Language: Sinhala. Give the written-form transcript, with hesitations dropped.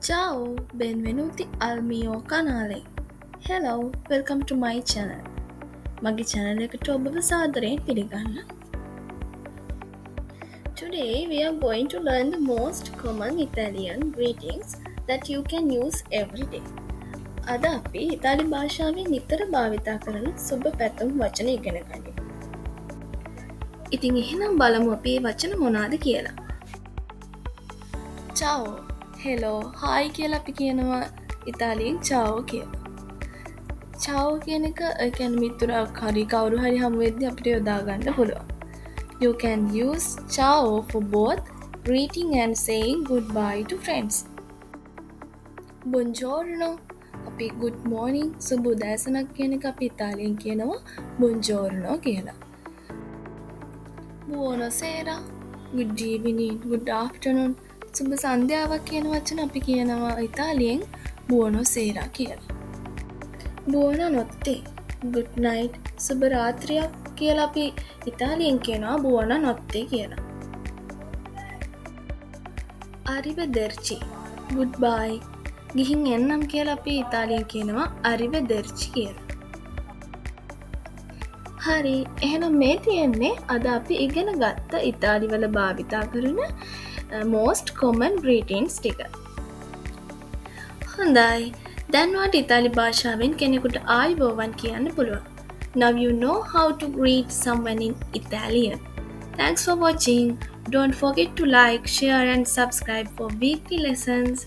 Ciao, benvenuti al mio canale. Hello, welcome to my channel. මගේ channel එකට ඔබව සාදරයෙන් පිළිගන්න. Today we are going to learn the most common Italian greetings that you can use every day. අද අපි ඉතාලි භාෂාවෙන් නිතර භාවිතා කරන සුබ පැතුම් වචන ඉගෙන ගනිමු. ඉතින් එහෙනම් බලමු අපි මේ වචන මොනවාද කියලා. Ciao, hello, hi කියලා අපි කියනවා ඉතාලියෙන් ciao කියලා. චාව් කියන එක කියන්නේ මිතුරක් හරි කවුරු හරි හමු වෙද්දී අපිට යොදා ගන්න පුළුවන්. You can use ciao for both greeting and saying goodbye to friends. Buongiorno අපි good morning සුබ උදෑසනක් කියන එක අපි ඉතාලියෙන් කියනවා buongiorno කියලා. Buonasera good evening good afternoon සුබ සන්ධ්‍යාවක් කියන වචන අපි කියනවා ඉතාලියෙන් buonasera කියලා. බුවනනොත්තේ good night සුබ රාත්‍රියක් කියලා අපි ඉතාලියෙන් කියනවා බුවනනොත්තේ කියලා. අරිවෙදෙර්චි goodbye ගිහින් එන්නම් කියලා අපි ඉතාලියෙන් කියනවා අරිවෙදෙර්චි කියලා. හරි එහෙනම් මේ තියෙන්නේ අද අපි ඉගෙන ගත්ත ඉතාලි වල භාවිතා කරන most common greetings ටික. හොඳයි දැන් ඔයාලට ඉතාලි භාෂාවෙන් කෙනෙකුට ආයුබෝවන් කියන්න පුළුවන්. Now you know how to greet someone in Italian. Thanks for watching. Don't forget to like, share and subscribe for weekly lessons.